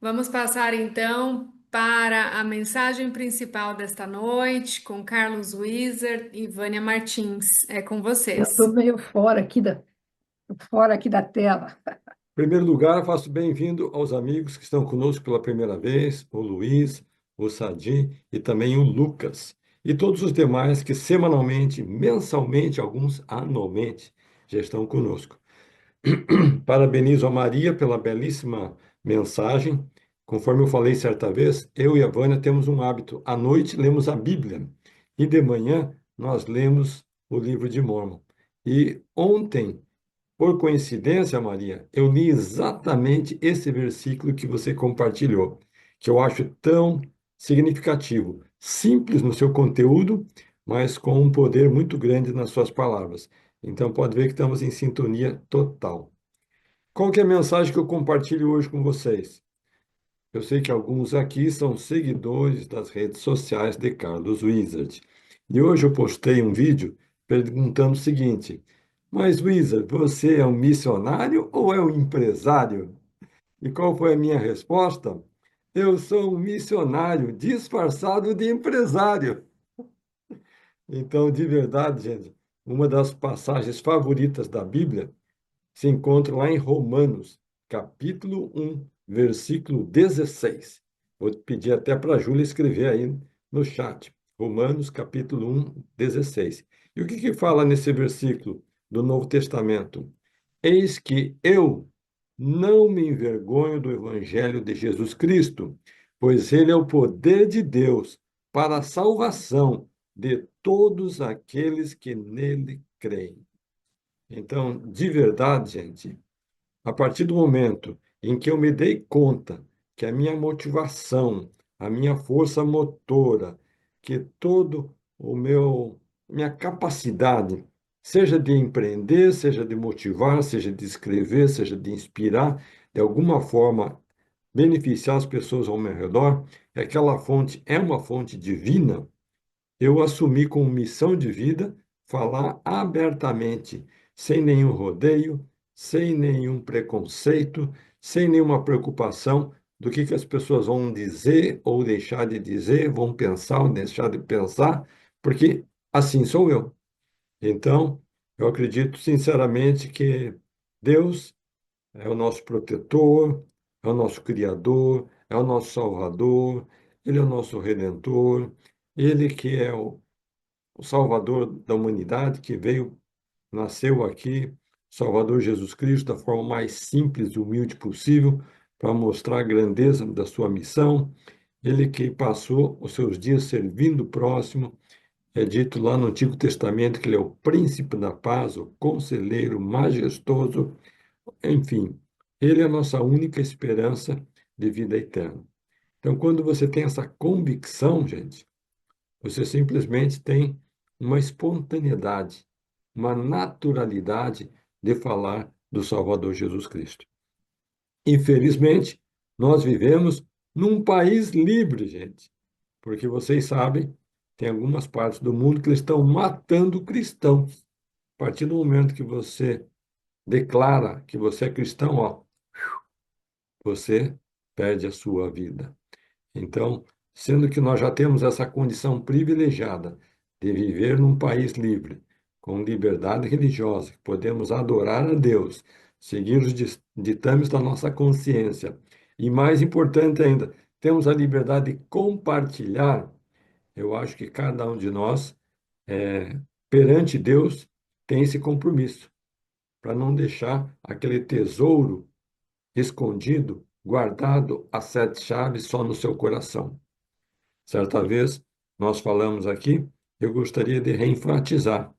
Vamos passar então para a mensagem principal desta noite com Carlos Wieser e Vânia Martins. É com Eu vocês. estou meio fora aqui da tela. Em primeiro lugar, faço bem-vindo aos amigos que estão conosco pela primeira vez, o Luiz, o Sadi e também o Lucas. E todos os demais que semanalmente, mensalmente, alguns anualmente, já estão conosco. Parabenizo a Maria pela belíssima mensagem. Conforme eu falei certa vez, eu e a Vânia temos um hábito. À noite lemos a Bíblia e de manhã nós lemos o livro de Mórmon. E ontem, por coincidência, Maria, eu li exatamente esse versículo que você compartilhou, que eu acho tão significativo, simples no seu conteúdo, mas com um poder muito grande nas suas palavras. Então, pode ver que estamos em sintonia total. Qual que é a mensagem que eu compartilho hoje com vocês? Eu sei que alguns aqui são seguidores das redes sociais de Carlos Wizard. E hoje eu postei um vídeo perguntando o seguinte: mas Wizard, você é um missionário ou é um empresário? E qual foi a minha resposta? Eu sou um missionário disfarçado de empresário. Então, de verdade, gente, uma das passagens favoritas da Bíblia se encontra lá em Romanos, capítulo 1, versículo 16. Vou pedir até para a Júlia escrever aí no chat. Romanos, capítulo 1, 16. E o que que fala nesse versículo do Novo Testamento? Eis que eu não me envergonho do evangelho de Jesus Cristo, pois ele é o poder de Deus para a salvação de todos aqueles que nele creem. Então, de verdade, gente, a partir do momento em que eu me dei conta que a minha motivação, a minha força motora, que todo o meu minha capacidade, seja de empreender, seja de motivar, seja de escrever, seja de inspirar, de alguma forma beneficiar as pessoas ao meu redor, aquela fonte é uma fonte divina, eu assumi como missão de vida falar abertamente, sem nenhum rodeio, sem nenhum preconceito, sem nenhuma preocupação do que as pessoas vão dizer ou deixar de dizer, vão pensar ou deixar de pensar, porque assim sou eu. Então, eu acredito sinceramente que Deus é o nosso protetor, é o nosso criador, é o nosso salvador, ele é o nosso redentor, ele que é o Salvador da humanidade que veio, nasceu aqui, Salvador Jesus Cristo, da forma mais simples e humilde possível, para mostrar a grandeza da sua missão. Ele que passou os seus dias servindo o próximo, é dito lá no Antigo Testamento que ele é o príncipe da paz, o conselheiro majestoso, enfim, ele é a nossa única esperança de vida eterna. Então, quando você tem essa convicção, gente, você simplesmente tem uma espontaneidade, uma naturalidade de falar do Salvador Jesus Cristo. Infelizmente, nós vivemos num país livre, gente, porque vocês sabem, tem algumas partes do mundo que eles estão matando cristãos. A partir do momento que você declara que você é cristão, ó, você perde a sua vida. Então, sendo que nós já temos essa condição privilegiada de viver num país livre, com liberdade religiosa, que podemos adorar a Deus, seguir os ditames da nossa consciência, e mais importante ainda, temos a liberdade de compartilhar, eu acho que cada um de nós, perante Deus, tem esse compromisso, para não deixar aquele tesouro escondido, guardado a sete chaves só no seu coração. Certa vez, nós falamos aqui, eu gostaria de reenfatizar.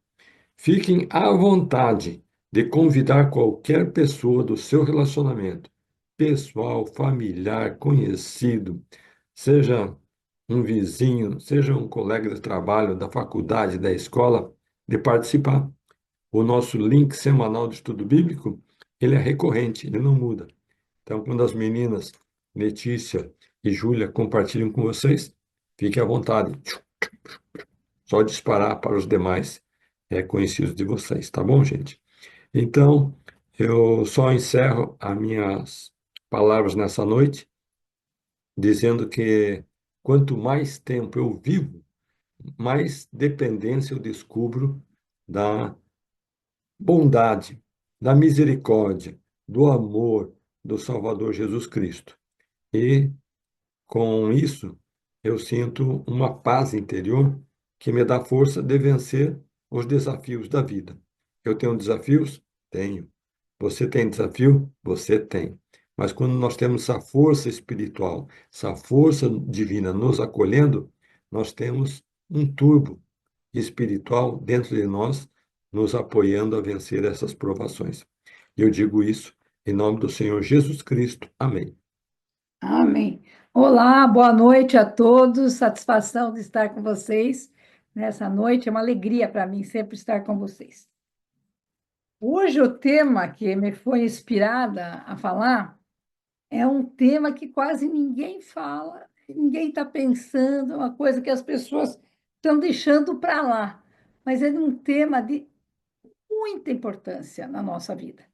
Fiquem à vontade de convidar qualquer pessoa do seu relacionamento, pessoal, familiar, conhecido, seja um vizinho, seja um colega de trabalho, da faculdade, da escola, de participar. O nosso link semanal de estudo bíblico, ele é recorrente, ele não muda. Então, quando as meninas Letícia e Júlia compartilham com vocês, fique à vontade. Só disparar para os demais conhecidos de vocês, tá bom, gente? Então, eu só encerro as minhas palavras nessa noite, dizendo que quanto mais tempo eu vivo, mais dependência eu descubro da bondade, da misericórdia, do amor do Salvador Jesus Cristo. E com isso, eu sinto uma paz interior que me dá força de vencer os desafios da vida. Eu tenho desafios? Tenho. Você tem desafio? Você tem. Mas quando nós temos essa força espiritual, essa força divina nos acolhendo, nós temos um turbo espiritual dentro de nós, nos apoiando a vencer essas provações. Eu digo isso em nome do Senhor Jesus Cristo. Amém. Amém. Olá, boa noite a todos. Satisfação de estar com vocês nessa noite. É uma alegria para mim sempre estar com vocês. Hoje, o tema que me foi inspirada a falar é um tema que quase ninguém fala, ninguém está pensando, é uma coisa que as pessoas estão deixando para lá. Mas é um tema de muita importância na nossa vida.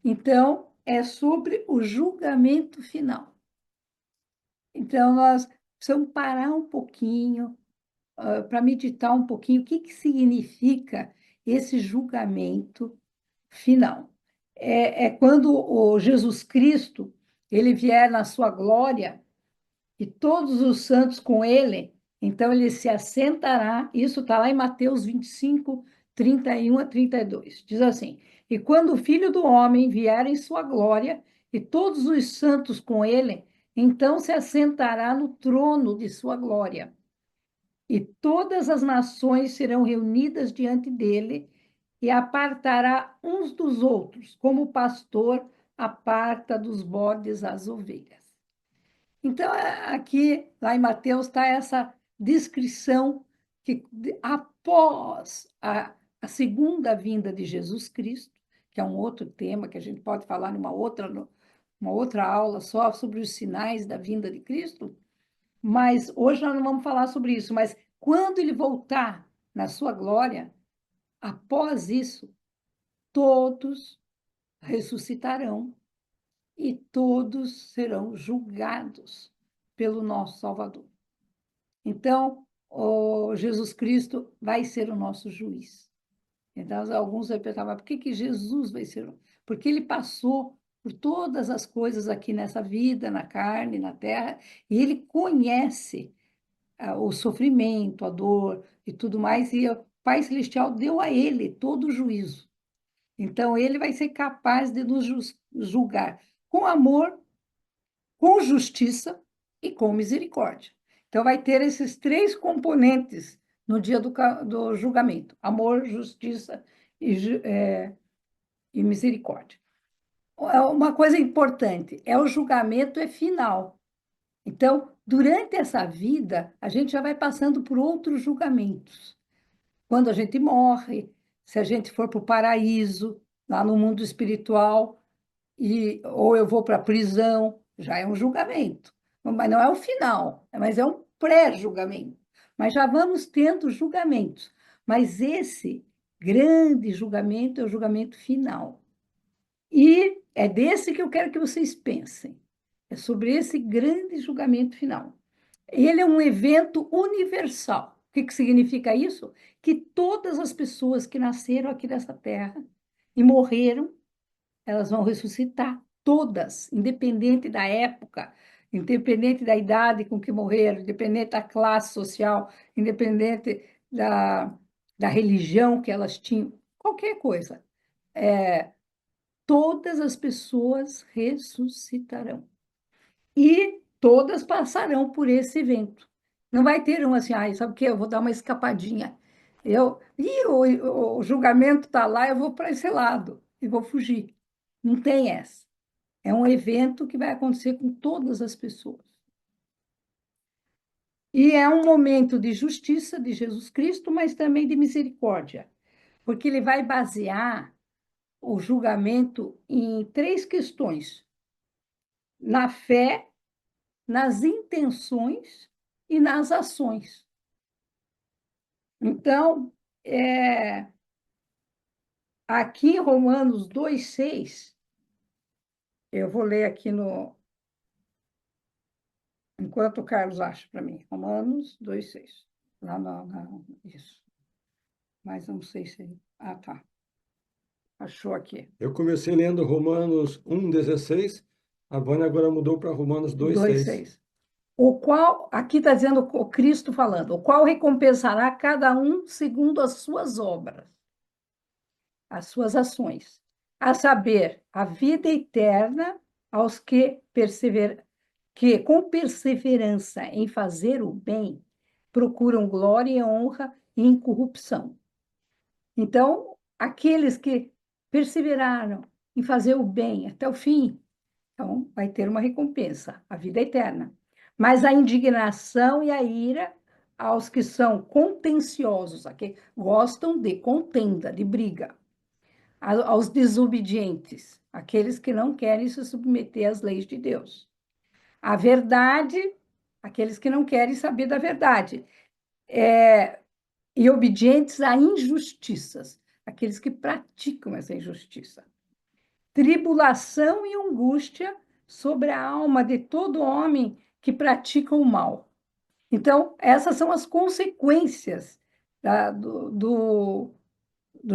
Então, é sobre o julgamento final. Então, nós precisamos parar um pouquinho, para meditar um pouquinho o que que significa esse julgamento final. É quando o Jesus Cristo ele vier na sua glória e todos os santos com ele, então ele se assentará. Isso está lá em Mateus 25, 31 a 32. Diz assim: E quando o Filho do Homem vier em sua glória e todos os santos com ele, então se assentará no trono de sua glória. E todas as nações serão reunidas diante dele e apartará uns dos outros, como o pastor aparta dos bodes as ovelhas. Então, aqui, lá em Mateus, está essa descrição que após a segunda vinda de Jesus Cristo, que é um outro tema que a gente pode falar uma outra aula só sobre os sinais da vinda de Cristo, mas hoje nós não vamos falar sobre isso. Mas quando ele voltar na sua glória, após isso, todos ressuscitarão e todos serão julgados pelo nosso Salvador. Então, o Jesus Cristo vai ser o nosso juiz. Então, alguns vão pensar, mas por que Jesus vai ser? Porque ele passou por todas as coisas aqui nessa vida, na carne, na terra, e ele conhece o sofrimento, a dor e tudo mais, e o Pai Celestial deu a ele todo o juízo. Então, ele vai ser capaz de nos julgar com amor, com justiça e com misericórdia. Então, vai ter esses três componentes no dia do julgamento: amor, justiça e misericórdia. Uma coisa importante: o julgamento é final. Então, durante essa vida, a gente já vai passando por outros julgamentos. Quando a gente morre, se a gente for para o paraíso, lá no mundo espiritual, ou eu vou para a prisão, já é um julgamento. Mas não é o final, mas é um pré-julgamento. Mas já vamos tendo julgamentos. Mas esse grande julgamento é o julgamento final. E é desse que eu quero que vocês pensem. É sobre esse grande julgamento final. Ele é um evento universal. O que que significa isso? Que todas as pessoas que nasceram aqui nessa terra e morreram, elas vão ressuscitar, todas, independente da época, independente da idade com que morreram, independente da classe social, independente da religião que elas tinham, qualquer coisa. Todas as pessoas ressuscitarão. E todas passarão por esse evento. Não vai ter um assim, sabe o quê? Eu vou dar uma escapadinha. O julgamento está lá, eu vou para esse lado e vou fugir. Não tem essa. É um evento que vai acontecer com todas as pessoas. E é um momento de justiça de Jesus Cristo, mas também de misericórdia, porque ele vai basear o julgamento em três questões: na fé, nas intenções e nas ações. Então, aqui em Romanos 2,6, eu vou ler aqui enquanto o Carlos acha para mim. Romanos 2,6. Lá isso. Mas não sei se... Ah, tá. Achou aqui. Eu comecei lendo Romanos 1,16, a Vânia agora mudou para Romanos 2,6. 2,6. O qual, aqui está dizendo o Cristo falando, o qual recompensará cada um segundo as suas obras, as suas ações, a saber, a vida eterna aos que com perseverança em fazer o bem, procuram glória e honra e incorrupção. Então, aqueles que perseveraram em fazer o bem até o fim, então vai ter uma recompensa, a vida eterna. Mas a indignação e a ira aos que são contenciosos, a que gostam de contenda, de briga, aos desobedientes, aqueles que não querem se submeter às leis de Deus. A verdade, aqueles que não querem saber da verdade. E obedientes a injustiças, aqueles que praticam essa injustiça. Tribulação e angústia sobre a alma de todo homem que pratica o mal. Então, essas são as consequências do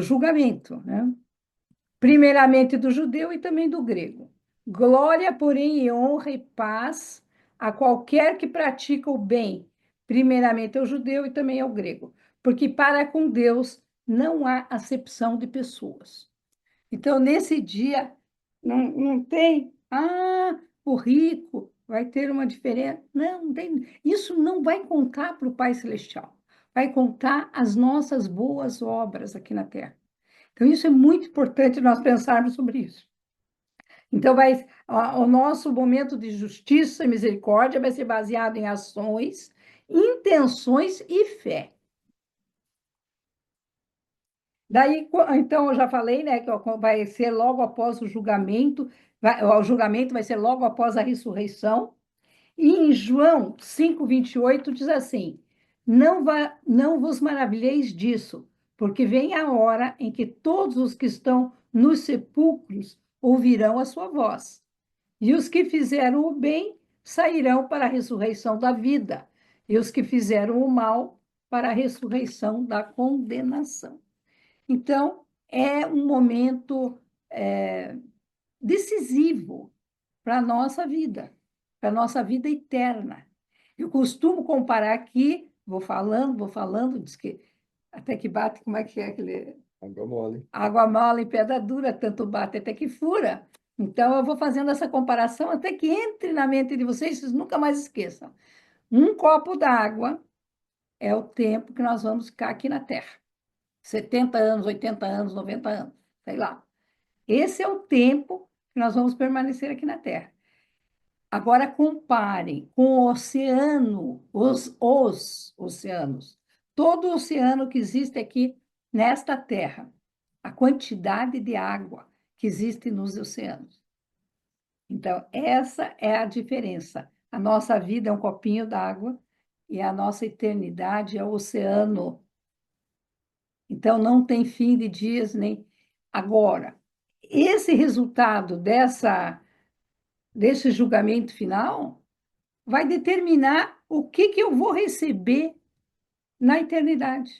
julgamento, né? Primeiramente do judeu e também do grego. Glória, porém, e honra e paz a qualquer que pratica o bem, primeiramente ao judeu e também ao grego, porque para com Deus não há acepção de pessoas. Então, nesse dia, não tem, o rico vai ter uma diferença. Não tem. Isso não vai contar para o Pai Celestial. Vai contar as nossas boas obras aqui na Terra. Então, isso é muito importante nós pensarmos sobre isso. Então, o nosso momento de justiça e misericórdia vai ser baseado em ações, intenções e fé. Daí, então, eu já falei, né, que vai ser logo após o julgamento, o julgamento vai ser logo após a ressurreição. E em João 5,28 diz assim: não vos maravilheis disso, porque vem a hora em que todos os que estão nos sepulcros ouvirão a sua voz. E os que fizeram o bem sairão para a ressurreição da vida, e os que fizeram o mal para a ressurreição da condenação. Então, é um momento decisivo para a nossa vida, para a nossa vida eterna. Eu costumo comparar aqui, vou falando, diz que até que bate, como é que é aquele... Água mole. Água mole em pedra dura, tanto bate até que fura. Então, eu vou fazendo essa comparação até que entre na mente de vocês, vocês nunca mais esqueçam. Um copo d'água é o tempo que nós vamos ficar aqui na Terra. 70 anos, 80 anos, 90 anos, sei lá. Esse é o tempo que nós vamos permanecer aqui na Terra. Agora, comparem com o oceano, os oceanos. Todo o oceano que existe aqui nesta Terra. A quantidade de água que existe nos oceanos. Então, essa é a diferença. A nossa vida é um copinho d'água e a nossa eternidade é o oceano. Então, não tem fim de dias nem agora. Esse resultado desse julgamento final vai determinar o que eu vou receber na eternidade.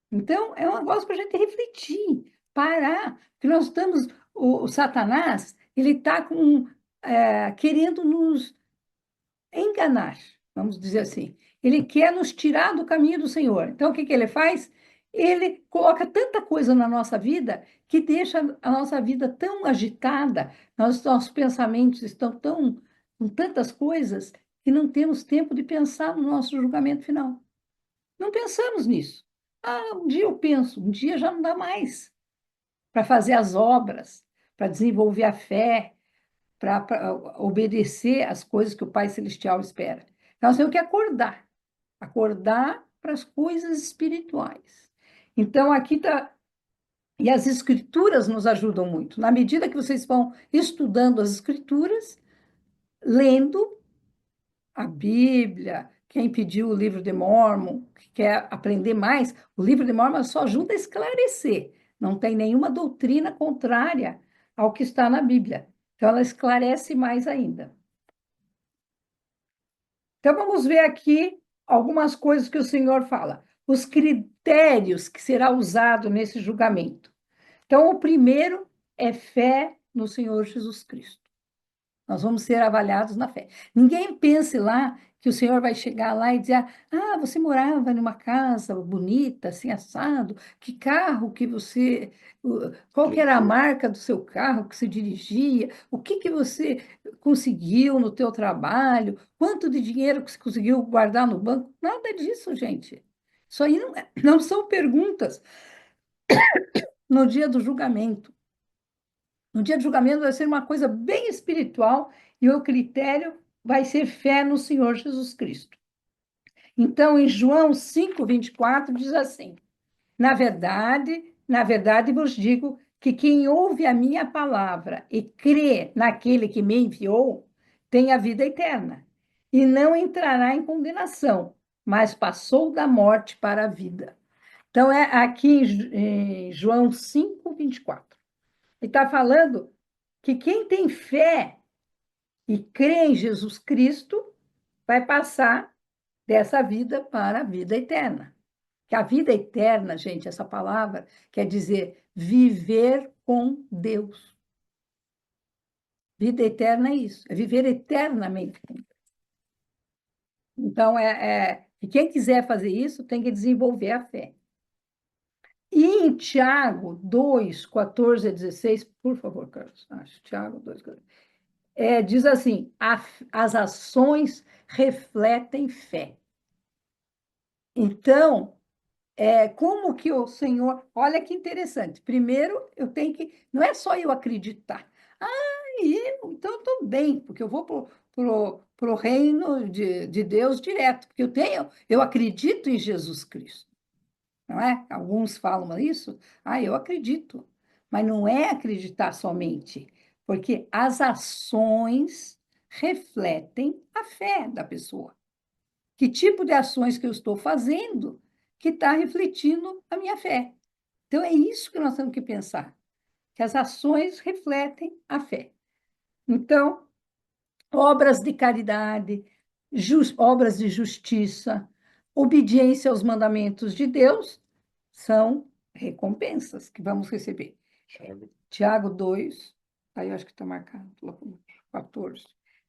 Então, é um negócio para a gente refletir, parar, porque nós estamos, o Satanás, ele está querendo nos enganar, vamos dizer assim. Ele quer nos tirar do caminho do Senhor. Então, o que ele faz? Ele coloca tanta coisa na nossa vida que deixa a nossa vida tão agitada, nossos pensamentos estão com tantas coisas que não temos tempo de pensar no nosso julgamento final. Não pensamos nisso. Um dia eu penso, um dia já não dá mais para fazer as obras, para desenvolver a fé, para obedecer às coisas que o Pai Celestial espera. Então, nós temos que acordar para as coisas espirituais. Então, aqui está. E as Escrituras nos ajudam muito. Na medida que vocês vão estudando as Escrituras, lendo a Bíblia, quem pediu o livro de Mórmon, que quer aprender mais, o livro de Mórmon só ajuda a esclarecer. Não tem nenhuma doutrina contrária ao que está na Bíblia. Então, ela esclarece mais ainda. Então, vamos ver aqui algumas coisas que o Senhor fala. Os critérios que será usado nesse julgamento. Então, o primeiro é fé no Senhor Jesus Cristo. Nós vamos ser avaliados na fé. Ninguém pense lá que o Senhor vai chegar lá e dizer: ah, você morava numa casa bonita, assim, assado, que carro que você. Qual que era a marca do seu carro que você dirigia? O que que você conseguiu no teu trabalho? Quanto de dinheiro que você conseguiu guardar no banco? Nada disso, gente. Isso aí não são perguntas no dia do julgamento. No dia do julgamento vai ser uma coisa bem espiritual e o critério vai ser fé no Senhor Jesus Cristo. Então, em João 5:24 diz assim: na verdade vos digo que quem ouve a minha palavra e crê naquele que me enviou, tem a vida eterna, e não entrará em condenação, mas passou da morte para a vida. Então, é aqui em João 5:24. Ele está falando que quem tem fé e crê em Jesus Cristo vai passar dessa vida para a vida eterna. Que a vida eterna, gente, essa palavra quer dizer viver com Deus. Vida eterna é isso, é viver eternamente com Deus. Então, e quem quiser fazer isso tem que desenvolver a fé. E em Tiago 2:14 a 16, por favor, Carlos, acho, Tiago 2:14. Diz assim: as ações refletem fé. Então, como que o Senhor. Olha que interessante. Primeiro, eu tenho que. Não é só eu acreditar. Então eu estou bem, porque eu vou para o reino de Deus direto, porque eu acredito em Jesus Cristo. Não é? Alguns falam isso. Eu acredito. Mas não é acreditar somente, porque as ações refletem a fé da pessoa. Que tipo de ações que eu estou fazendo que está refletindo a minha fé? Então, é isso que nós temos que pensar, que as ações refletem a fé. Então, obras de caridade, obras de justiça, obediência aos mandamentos de Deus são recompensas que vamos receber. Tiago 2, aí eu acho que está marcado, 14.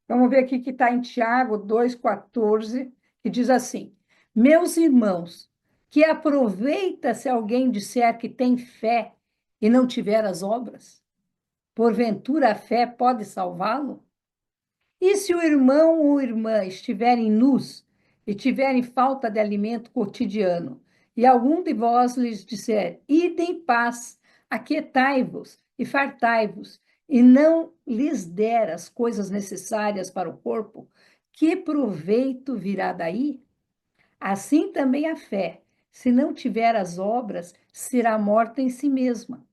Vamos ver aqui que está em Tiago 2:14, que diz assim: meus irmãos, que aproveita se alguém disser que tem fé e não tiver as obras? Porventura a fé pode salvá-lo? E se o irmão ou irmã estiverem nus e tiverem falta de alimento cotidiano, e algum de vós lhes disser: ide em paz, aquietai-vos e fartai-vos, e não lhes der as coisas necessárias para o corpo, que proveito virá daí? Assim também a fé, se não tiver as obras, será morta em si mesma.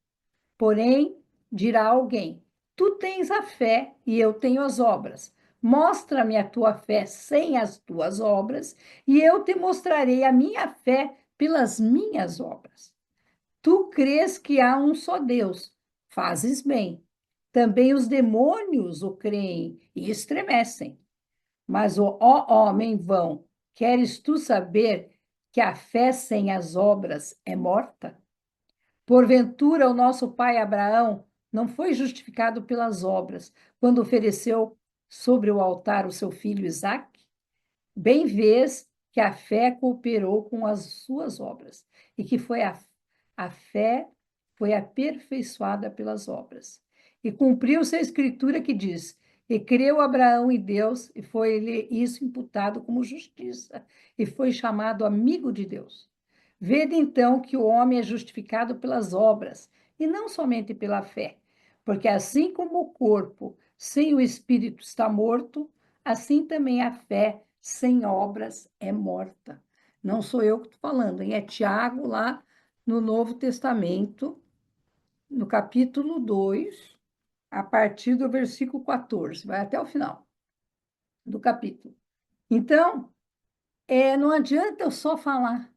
Porém, dirá alguém: tu tens a fé e eu tenho as obras. Mostra-me a tua fé sem as tuas obras, e eu te mostrarei a minha fé pelas minhas obras. Tu crês que há um só Deus, fazes bem. Também os demônios o creem e estremecem. Mas, ó homem vão, queres tu saber que a fé sem as obras é morta? Porventura, o nosso pai Abraão não foi justificado pelas obras, quando ofereceu sobre o altar o seu filho Isaque? Bem vês que a fé cooperou com as suas obras, e que a fé foi aperfeiçoada pelas obras. E cumpriu-se a escritura que diz: e creu Abraão em Deus, e foi-lhe isso imputado como justiça, e foi chamado amigo de Deus. Vede então que o homem é justificado pelas obras, e não somente pela fé. Porque assim como o corpo sem o espírito está morto, assim também a fé sem obras é morta. Não sou eu que estou falando, hein? É Tiago, lá no Novo Testamento, no capítulo 2, a partir do versículo 14, vai até o final do capítulo. Então, não adianta eu só falar,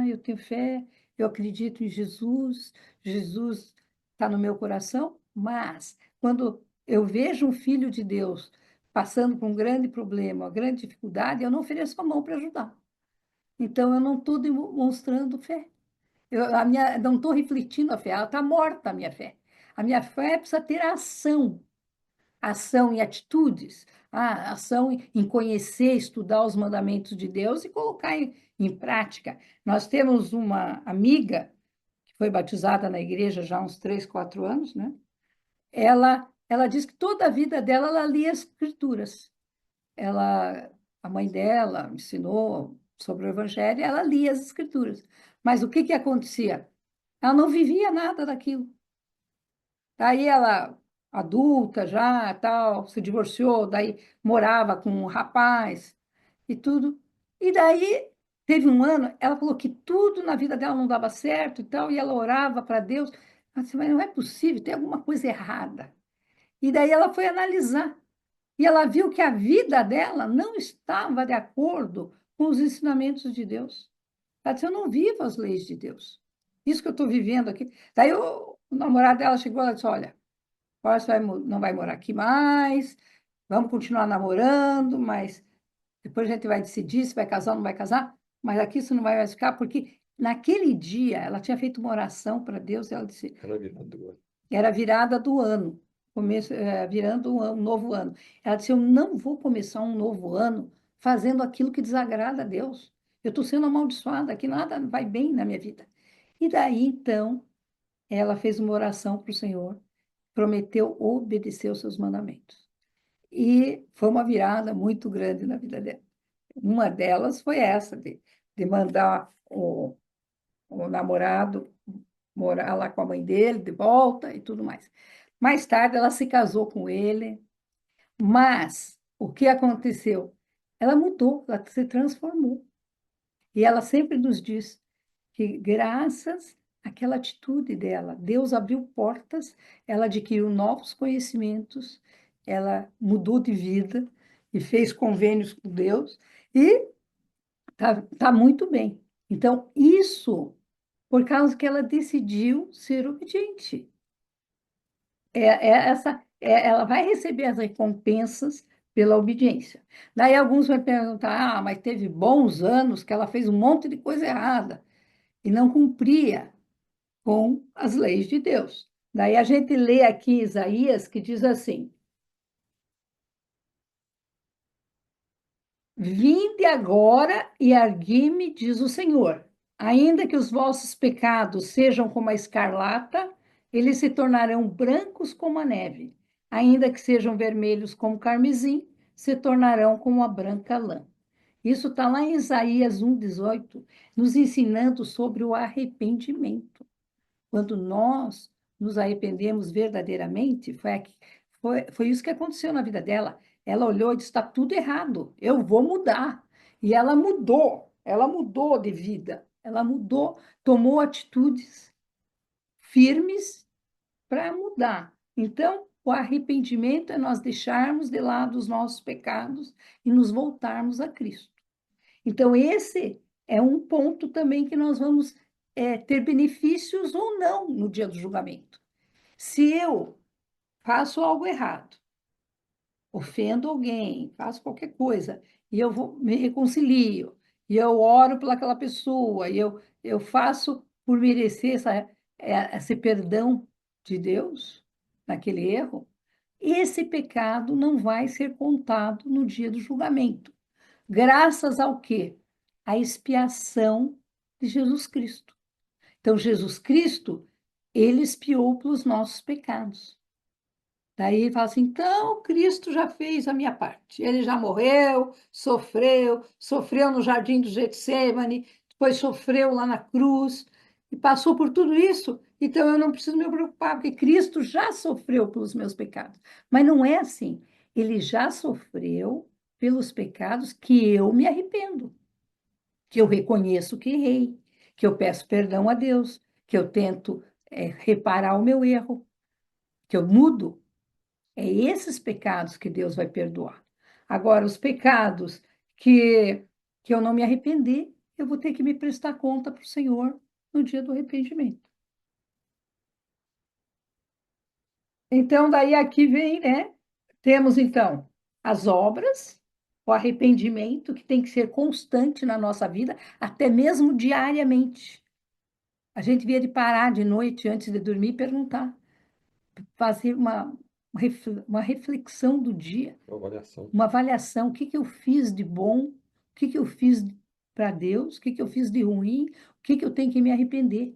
eu tenho fé, eu acredito em Jesus, Jesus está no meu coração, mas quando eu vejo um filho de Deus passando por um grande problema, uma grande dificuldade, eu não ofereço a mão para ajudar. Então, eu não estou demonstrando fé. Não estou refletindo a fé, ela está morta, a minha fé. A minha fé precisa ter ação e atitudes, ação em conhecer, estudar os mandamentos de Deus e colocar em prática. Nós temos uma amiga que foi batizada na igreja já há uns 3, 4 anos, né? Ela diz que toda a vida dela ela lia as escrituras. A mãe dela ensinou sobre o evangelho, e ela lia as escrituras. Mas o que que acontecia? Ela não vivia nada daquilo. Daí ela, adulta já, tal, se divorciou, daí morava com um rapaz e tudo. E daí teve um ano, ela falou que tudo na vida dela não dava certo e tal, e ela orava para Deus. Ela disse, mas não é possível, tem alguma coisa errada. E daí ela foi analisar. E ela viu que a vida dela não estava de acordo com os ensinamentos de Deus. Ela disse, eu não vivo as leis de Deus. Isso que eu estou vivendo aqui. Daí o namorado dela chegou e disse, olha, agora você não vai morar aqui mais, vamos continuar namorando, mas depois a gente vai decidir se vai casar ou não vai casar, mas aqui você não vai mais ficar, porque naquele dia ela tinha feito uma oração para Deus e ela disse, Era virado do ano. era a virada do ano, virando um novo ano. Ela disse, eu não vou começar um novo ano fazendo aquilo que desagrada a Deus. Eu estou sendo amaldiçoada, que nada vai bem na minha vida. E daí, então, ela fez uma oração para o Senhor, prometeu obedecer os seus mandamentos. E foi uma virada muito grande na vida dela. Uma delas foi essa, de mandar o namorado morar lá com a mãe dele, de volta e tudo mais. Mais tarde, ela se casou com ele, mas o que aconteceu? Ela mudou, ela se transformou. E ela sempre nos diz que, graças àquela atitude dela, Deus abriu portas, ela adquiriu novos conhecimentos, ela mudou de vida e fez convênios com Deus e tá muito bem. Então, isso por causa que ela decidiu ser obediente. Ela vai receber as recompensas pela obediência. Daí alguns vão perguntar, mas teve bons anos que ela fez um monte de coisa errada e não cumpria com as leis de Deus. Daí a gente lê aqui Isaías que diz assim: Vinde agora e argui-me, diz o Senhor. Ainda que os vossos pecados sejam como a escarlata, eles se tornarão brancos como a neve. Ainda que sejam vermelhos como carmesim, se tornarão como a branca lã. Isso está lá em Isaías 1,18, nos ensinando sobre o arrependimento. Quando nós nos arrependemos verdadeiramente, foi isso que aconteceu na vida dela. Ela olhou e disse: está tudo errado, eu vou mudar. E ela mudou de vida, ela mudou, tomou atitudes firmes para mudar. Então, o arrependimento é nós deixarmos de lado os nossos pecados e nos voltarmos a Cristo. Então, esse é um ponto também que nós vamos ter benefícios ou não no dia do julgamento. Se eu faço algo errado, ofendo alguém, faço qualquer coisa, e eu me reconcilio, e eu oro pelaquela pessoa, e eu faço por merecer esse perdão de Deus naquele erro, esse pecado não vai ser contado no dia do julgamento. Graças ao quê? A expiação de Jesus Cristo. Então, Jesus Cristo, ele expiou pelos nossos pecados. Daí ele fala assim: então Cristo já fez a minha parte. Ele já morreu, sofreu no jardim do Getsemane, depois sofreu lá na cruz e passou por tudo isso. Então eu não preciso me preocupar, porque Cristo já sofreu pelos meus pecados. Mas não é assim. Ele já sofreu pelos pecados que eu me arrependo, que eu reconheço que errei, que eu peço perdão a Deus, que eu tento reparar o meu erro, que eu mudo. É esses pecados que Deus vai perdoar. Agora, os pecados que eu não me arrependi, eu vou ter que me prestar conta para o Senhor no dia do arrependimento. Então, daí aqui vem, né? Temos, então, as obras, o arrependimento, que tem que ser constante na nossa vida, até mesmo diariamente. A gente devia de parar de noite, antes de dormir, e perguntar, fazer uma reflexão do dia, Uma avaliação. uma avaliação, o que que eu fiz de bom, o que que eu fiz para Deus, o que que eu fiz de ruim, o que que eu tenho que me arrepender,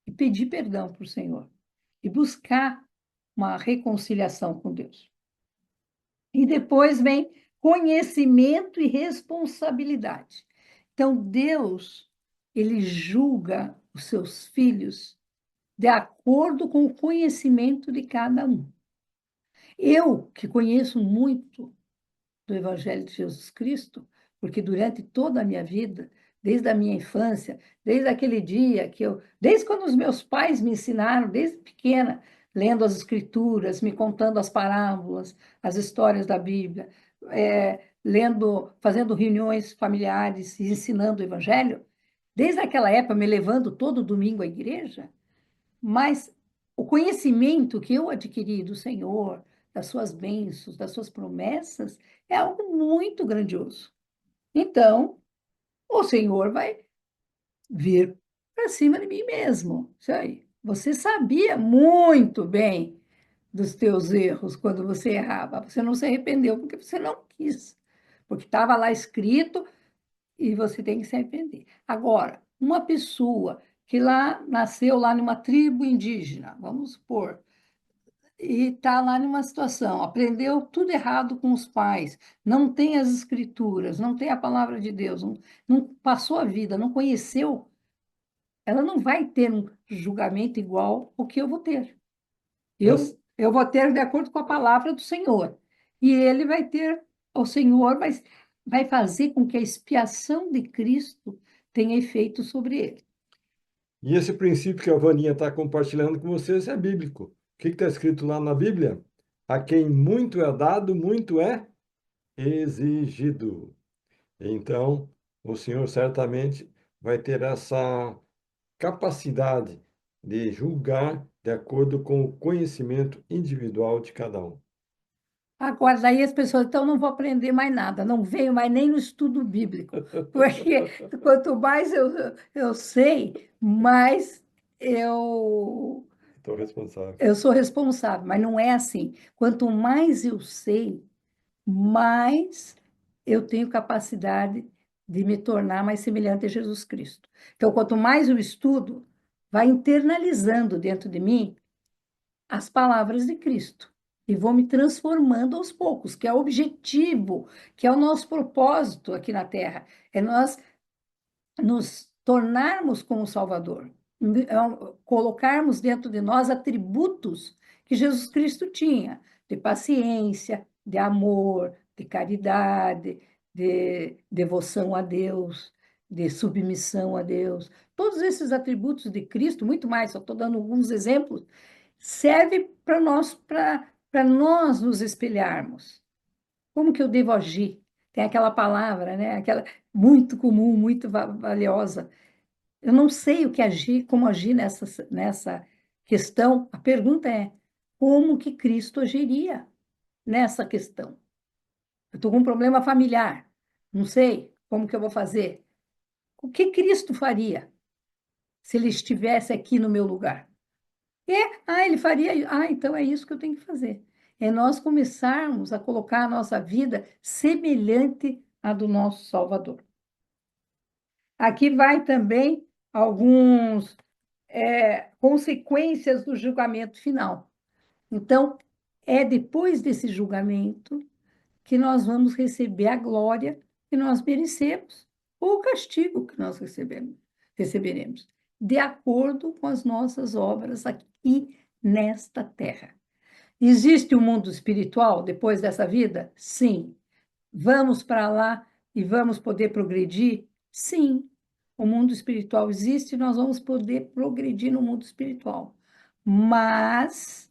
e pedir perdão para o Senhor, e buscar uma reconciliação com Deus. E depois vem conhecimento e responsabilidade. Então, Deus, ele julga os seus filhos de acordo com o conhecimento de cada um. Eu, que conheço muito do Evangelho de Jesus Cristo, porque durante toda a minha vida, desde a minha infância, desde aquele dia desde quando os meus pais me ensinaram, desde pequena, lendo as Escrituras, me contando as parábolas, as histórias da Bíblia, lendo, fazendo reuniões familiares e ensinando o Evangelho, desde aquela época, me levando todo domingo à igreja, mas o conhecimento que eu adquiri do Senhor, das suas bênçãos, das suas promessas, é algo muito grandioso. Então, o Senhor vai vir para cima de mim mesmo. Isso aí. Você sabia muito bem dos teus erros quando você errava. Você não se arrependeu porque você não quis. Porque estava lá escrito e você tem que se arrepender. Agora, uma pessoa que nasceu lá numa tribo indígena, vamos supor, e está lá numa situação, aprendeu tudo errado com os pais, não tem as escrituras, não tem a palavra de Deus, não passou a vida, não conheceu, ela não vai ter um julgamento igual o que eu vou ter. Essa, Eu vou ter de acordo com a palavra do Senhor. E ele vai ter, o Senhor vai fazer com que a expiação de Cristo tenha efeito sobre ele. e esse princípio que a Vaninha está compartilhando com vocês é bíblico. O que está escrito lá na Bíblia? A quem muito é dado, muito é exigido. Então, o Senhor certamente vai ter essa capacidade de julgar de acordo com o conhecimento individual de cada um. Agora, daí as pessoas, então, não vou aprender mais nada, não venho mais nem no estudo bíblico, porque quanto mais eu sei, mais eu, Estou responsável. eu sou responsável, mas não é assim. Quanto mais eu sei, mais eu tenho capacidade de me tornar mais semelhante a Jesus Cristo. Então, quanto mais eu estudo, vai internalizando dentro de mim as palavras de Cristo e vou me transformando aos poucos, que é o objetivo, que é o nosso propósito aqui na Terra, é nós nos tornarmos como Salvador, colocarmos dentro de nós atributos que Jesus Cristo tinha, de paciência, de amor, de caridade, de devoção a Deus, de submissão a Deus. Todos esses atributos de Cristo, muito mais, só estou dando alguns exemplos, serve para nós nos espelharmos. Como que eu devo agir? Tem aquela palavra, né? Aquela muito comum, muito valiosa. Eu não sei o que agir, como agir nessa questão. A pergunta é: como que Cristo agiria nessa questão? Eu estou com um problema familiar, não sei como que eu vou fazer. O que Cristo faria se ele estivesse aqui no meu lugar? Ele faria. Então é isso que eu tenho que fazer. É nós começarmos a colocar a nossa vida semelhante à do nosso Salvador. Aqui vai também alguns consequências do julgamento final. Então, é depois desse julgamento que nós vamos receber a glória que nós merecemos, ou o castigo que nós receberemos, de acordo com as nossas obras aqui nesta terra. Existe um mundo espiritual depois dessa vida? Sim. Vamos para lá e vamos poder progredir? Sim. O mundo espiritual existe e nós vamos poder progredir no mundo espiritual. Mas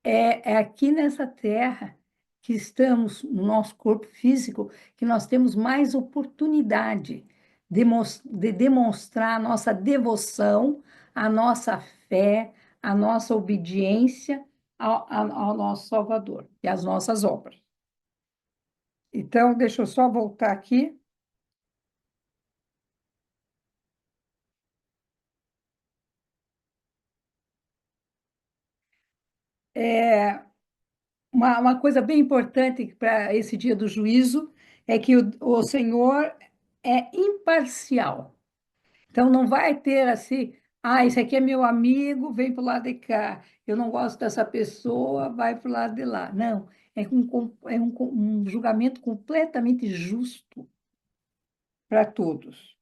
é aqui nessa terra que estamos, no nosso corpo físico, que nós temos mais oportunidade de demonstrar a nossa devoção, a nossa fé, a nossa obediência ao nosso Salvador e às nossas obras. Então, deixa eu só voltar aqui. É, uma coisa bem importante para esse dia do juízo é que o Senhor é imparcial. Então, não vai ter assim, esse aqui é meu amigo, vem para o lado de cá. Eu não gosto dessa pessoa, vai para o lado de lá. Não, um julgamento completamente justo para todos.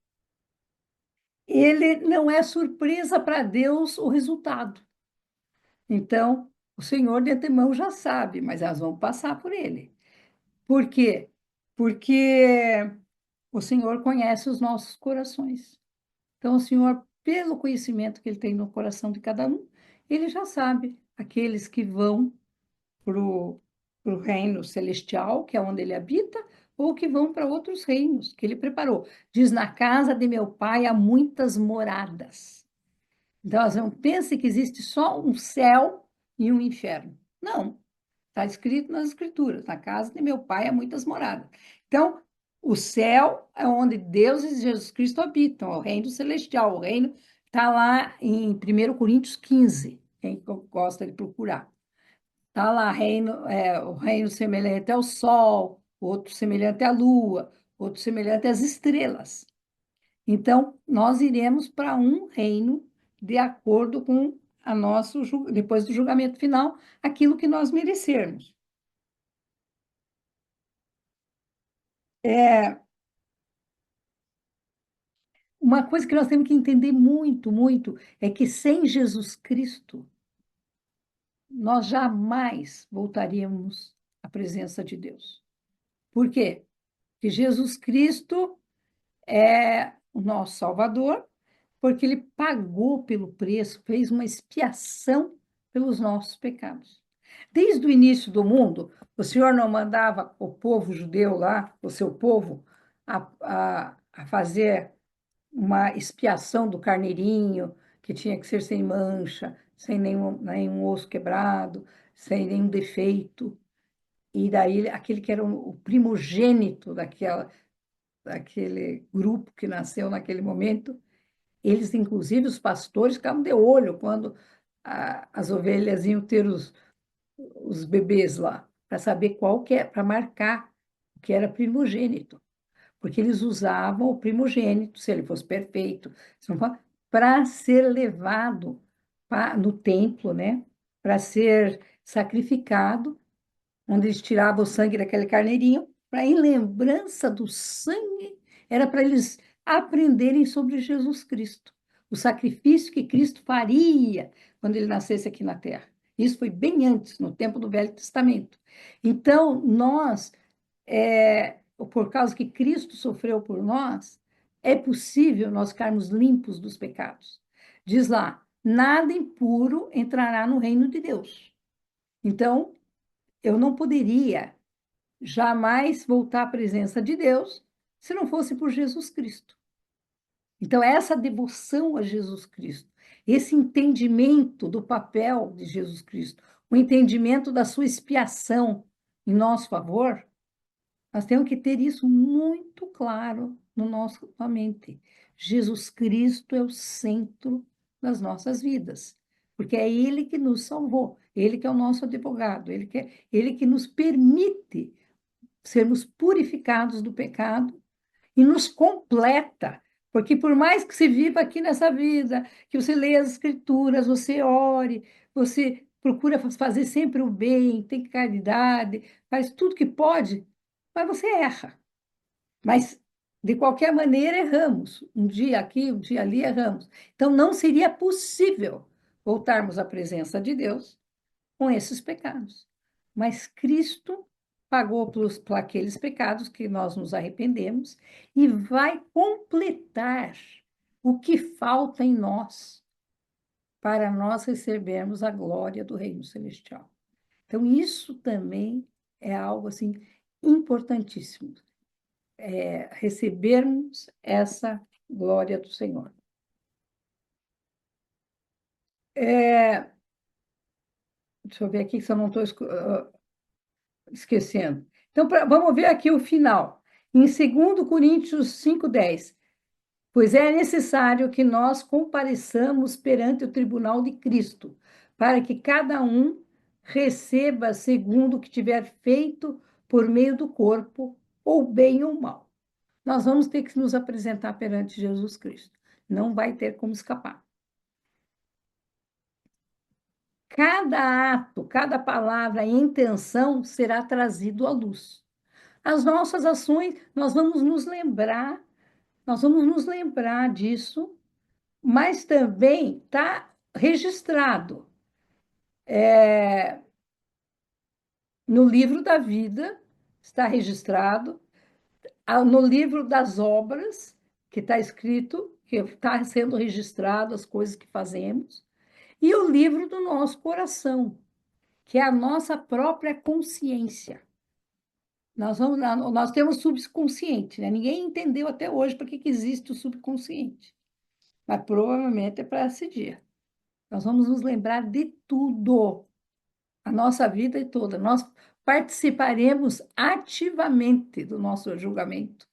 Ele não é surpresa para Deus o resultado. Então, o Senhor de antemão já sabe, mas elas vão passar por ele. Por quê? Porque o Senhor conhece os nossos corações. Então, o Senhor, pelo conhecimento que Ele tem no coração de cada um, Ele já sabe aqueles que vão para o reino celestial, que é onde Ele habita, ou que vão para outros reinos que Ele preparou. Diz: na casa de meu pai há muitas moradas. Então, elas não pensem que existe só um céu e um inferno. Não. Está escrito nas Escrituras: na casa de meu pai há muitas moradas. Então, o céu é onde Deus e Jesus Cristo habitam, é o reino celestial. O reino está lá em 1 Coríntios 15, quem gosta de procurar. Está lá o reino semelhante ao sol, outro semelhante à lua, outro semelhante às estrelas. Então, nós iremos para um reino de acordo com depois do julgamento final, aquilo que nós merecermos. É, uma coisa que nós temos que entender muito, muito, é que sem Jesus Cristo, nós jamais voltaríamos à presença de Deus. Por quê? Porque Jesus Cristo é o nosso Salvador, porque ele pagou pelo preço, fez uma expiação pelos nossos pecados. Desde o início do mundo, o Senhor não mandava o povo judeu lá, o seu povo, a fazer uma expiação do carneirinho, que tinha que ser sem mancha, sem nenhum osso quebrado, sem nenhum defeito. E daí, aquele que era o primogênito daquele grupo que nasceu naquele momento, eles, inclusive, os pastores, ficavam de olho quando as ovelhas iam ter os bebês lá, para saber qual que é, para marcar o que era primogênito, porque eles usavam o primogênito, se ele fosse perfeito, para ser levado no templo, né? Para ser sacrificado, onde eles tiravam o sangue daquele carneirinho, para em lembrança do sangue, era para eles aprenderem sobre Jesus Cristo, o sacrifício que Cristo faria quando ele nascesse aqui na terra. Isso foi bem antes, no tempo do Velho Testamento. Então, por causa que Cristo sofreu por nós, é possível nós ficarmos limpos dos pecados. Diz lá: nada impuro entrará no reino de Deus. Então, eu não poderia jamais voltar à presença de Deus se não fosse por Jesus Cristo. Então, essa devoção a Jesus Cristo, esse entendimento do papel de Jesus Cristo, o entendimento da sua expiação em nosso favor, nós temos que ter isso muito claro no na mente. Jesus Cristo é o centro das nossas vidas, porque é Ele que nos salvou, Ele que é o nosso advogado, Ele que nos permite sermos purificados do pecado e nos completa. Porque por mais que você viva aqui nessa vida, que você leia as escrituras, você ore, você procura fazer sempre o bem, tem caridade, faz tudo que pode, mas você erra. Mas, de qualquer maneira, erramos. Um dia aqui, um dia ali, erramos. Então, não seria possível voltarmos à presença de Deus com esses pecados. Mas Cristo pagou por aqueles pecados que nós nos arrependemos e vai completar o que falta em nós para nós recebermos a glória do reino celestial. Então, isso também é algo assim importantíssimo, recebermos essa glória do Senhor. É, deixa eu ver aqui se eu não estou esquecendo. Então, vamos ver aqui o final. Em 2 Coríntios 5:10. Pois é necessário que nós compareçamos perante o tribunal de Cristo, para que cada um receba segundo o que tiver feito por meio do corpo, ou bem ou mal. Nós vamos ter que nos apresentar perante Jesus Cristo. Não vai ter como escapar. Cada ato, cada palavra e intenção será trazido à luz. As nossas ações, nós vamos nos lembrar disso, mas também está registrado no livro da vida, está registrado, no livro das obras, que está escrito, que está sendo registrado as coisas que fazemos, e o livro do nosso coração, que é a nossa própria consciência. Nós temos subconsciente, né? Ninguém entendeu até hoje para que existe o subconsciente, mas provavelmente é para esse dia. Nós vamos nos lembrar de tudo, a nossa vida toda. Nós participaremos ativamente do nosso julgamento,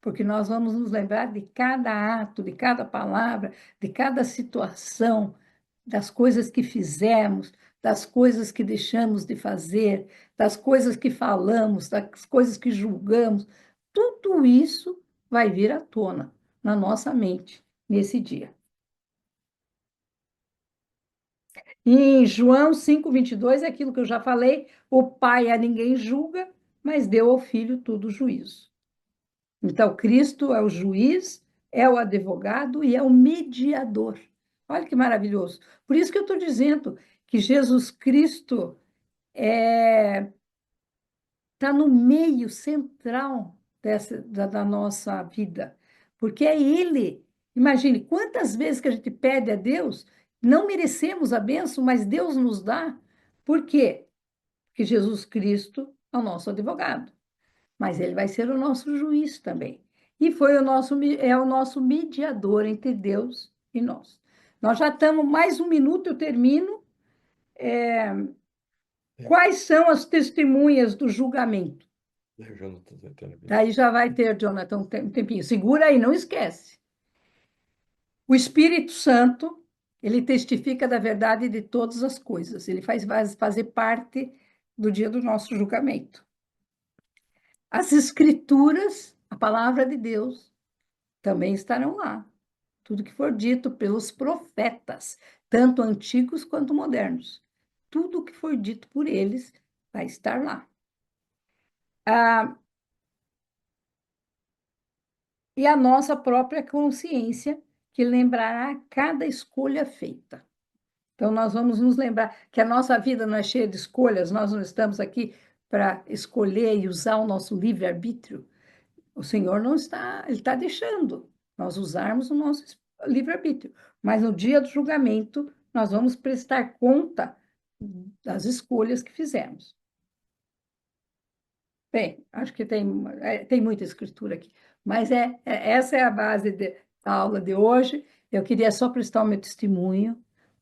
porque nós vamos nos lembrar de cada ato, de cada palavra, de cada situação, das coisas que fizemos, das coisas que deixamos de fazer, das coisas que falamos, das coisas que julgamos. Tudo isso vai vir à tona na nossa mente nesse dia. Em João 5:22 é aquilo que eu já falei: o Pai a ninguém julga, mas deu ao Filho todo o juízo. Então, Cristo é o juiz, é o advogado e é o mediador. Olha que maravilhoso. Por isso que eu estou dizendo que Jesus Cristo está no meio central da nossa vida, porque é Ele. Imagine quantas vezes que a gente pede a Deus, não merecemos a bênção, mas Deus nos dá. Por quê? Porque Jesus Cristo é o nosso advogado, mas Ele vai ser o nosso juiz também. E é o nosso mediador entre Deus e nós. Nós já estamos, mais 1 minuto, eu termino. Quais são as testemunhas do julgamento? Daí já vai ter, Jonathan, um tempinho. Segura aí, não esquece. O Espírito Santo, ele testifica da verdade de todas as coisas. Ele faz fazer parte do dia do nosso julgamento. As Escrituras, a palavra de Deus, também estarão lá. Tudo que for dito pelos profetas, tanto antigos quanto modernos. Tudo que for dito por eles vai estar lá. E a nossa própria consciência, que lembrará cada escolha feita. Então, nós vamos nos lembrar que a nossa vida não é cheia de escolhas, nós não estamos aqui para escolher e usar o nosso livre-arbítrio. O Senhor não está, Ele está deixando nós usarmos o nosso livre-arbítrio. Mas no dia do julgamento, nós vamos prestar conta das escolhas que fizemos. Bem, acho que tem muita escritura aqui, mas essa é a base da aula de hoje. Eu queria só prestar o meu testemunho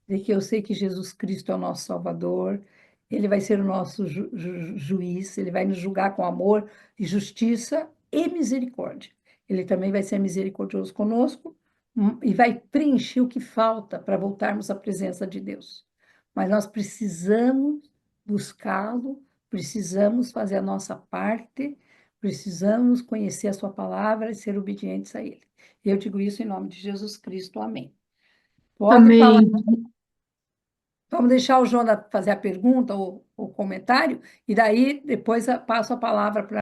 de que eu sei que Jesus Cristo é o nosso Salvador, Ele vai ser o nosso juiz, Ele vai nos julgar com amor e justiça e misericórdia. Ele também vai ser misericordioso conosco e vai preencher o que falta para voltarmos à presença de Deus. Mas nós precisamos buscá-lo, precisamos fazer a nossa parte, precisamos conhecer a sua palavra e ser obedientes a ele. Eu digo isso em nome de Jesus Cristo. Amém. Pode falar. Amém. Vamos deixar o Jonas fazer a pergunta ou o comentário, e daí depois passo a palavra para